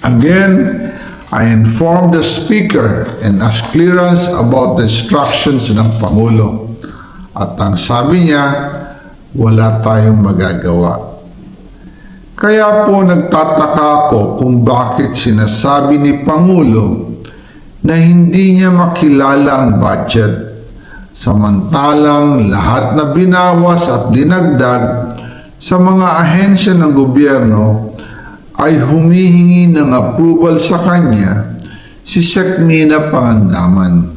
Again, I informed the Speaker and asked clearance about the instructions ng Pangulo. At ang sabi niya, wala tayong magagawa. Kaya po nagtataka ako kung bakit sinasabi ni Pangulo na hindi niya makilala ang budget. Samantalang lahat na binawas at dinagdag sa mga ahensya ng gobyerno ay humihingi ng approval sa kanya si Sec. Mina Pangandaman.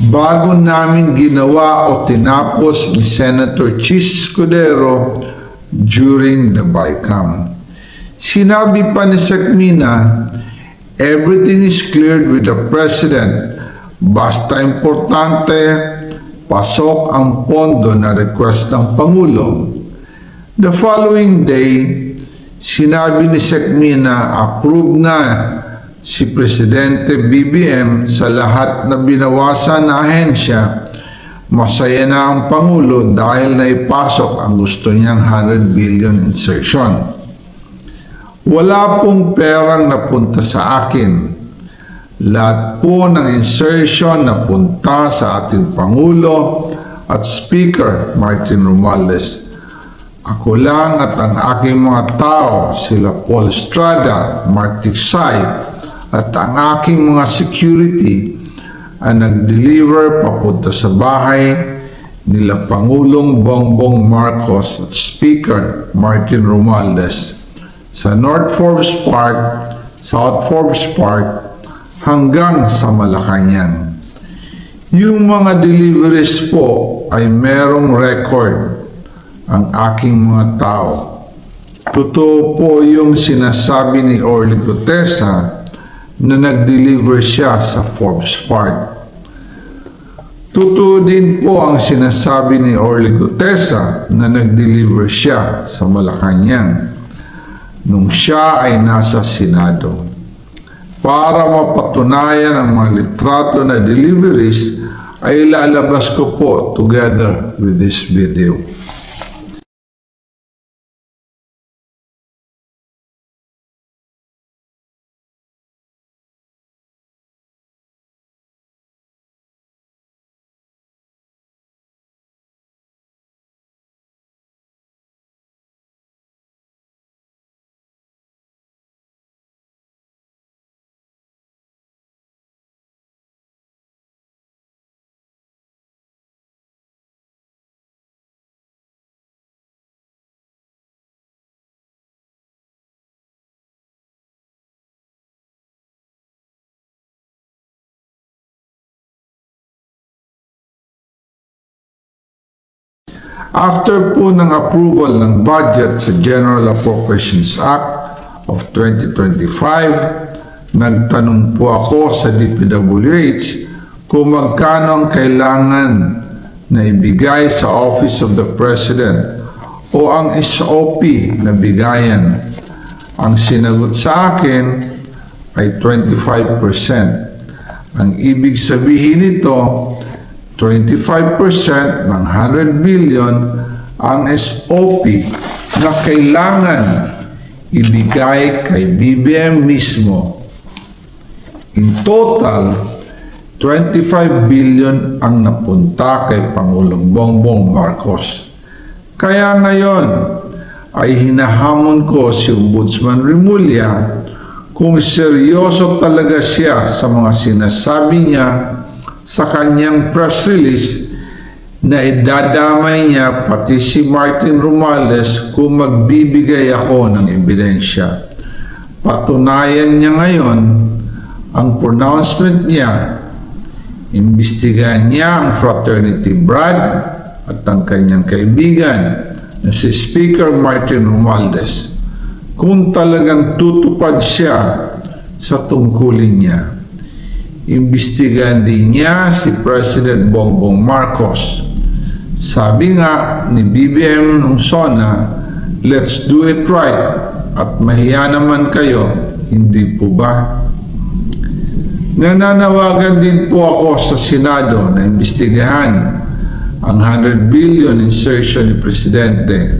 Bago namin ginawa o tinapos ni Senator Chis Escudero during the BICAM. Sinabi pa ni Sec. Mina, everything is cleared with the President. Basta importante, pasok ang pondo na request ng Pangulo. The following day, sinabi ni Sec. Mina, approve na si Presidente BBM sa lahat na binawasan na ahensya. Masaya na ang Pangulo dahil naipasok ang gusto niyang 100 billion insertion. Wala pong perang napunta sa akin. Lahat po ng insertion na punta sa ating Pangulo at Speaker Martin Romualdez. Ako lang at ang aking mga tao, sila Paul Estrada, Mark Tiksay, at ang aking mga security ang nag-deliver papunta sa bahay nila Pangulong Bongbong Marcos at Speaker Martin Romualdez sa North Forbes Park, South Forbes Park, hanggang sa Malacanang. Yung mga deliveries po ay merong record ang aking mga tao. Totoo po yung sinasabi ni Orly Gutesa na nag-deliver siya sa Forbes Park. Totoo din po ang sinasabi ni Orly Gutesa na nag-deliver siya sa Malacanang nung siya ay nasa Senado. Para mapatunayan ang mga litrato na deliveries ay ilalabas ko po together with this video. After po ng approval ng budget sa General Appropriations Act of 2025, nagtanong po ako sa DPWH kung magkano ang kailangan na ibigay sa Office of the President o ang SOP na bigayan. Ang sinagot sa akin ay 25%. Ang ibig sabihin nito, 25% ng 100 billion ang SOP na kailangan ibigay kay BBM mismo. In total, 25 billion ang napunta kay Pangulong Bongbong Marcos. Kaya ngayon ay hinahamon ko si Ombudsman Remulla kung seryoso talaga siya sa mga sinasabi niya sa kanyang press release na idadamay niya pati si Martin Romualdez kung magbibigay ako ng ebidensya. Patunayan niya ngayon ang pronouncement niya. Imbestigahan niya ang fraternity Brad at ang kanyang kaibigan na si Speaker Martin Romualdez kung talagang tutupad siya sa tungkulin niya. Imbestigahan din niya si President Bongbong Marcos. Sabi nga ni BBM nung SONA, let's do it right at mahiya naman kayo, hindi po ba? Nananawagan din po ako sa Senado na imbestigahan ang 100 billion insertion ni Presidente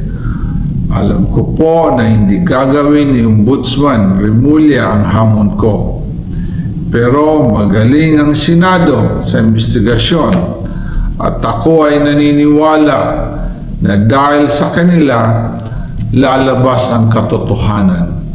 Alam ko po na hindi gagawin ni Ombudsman Remulla ang hamon ko. Pero magaling ang Senado sa investigasyon at ako ay naniniwala na dahil sa kanila lalabas ang katotohanan.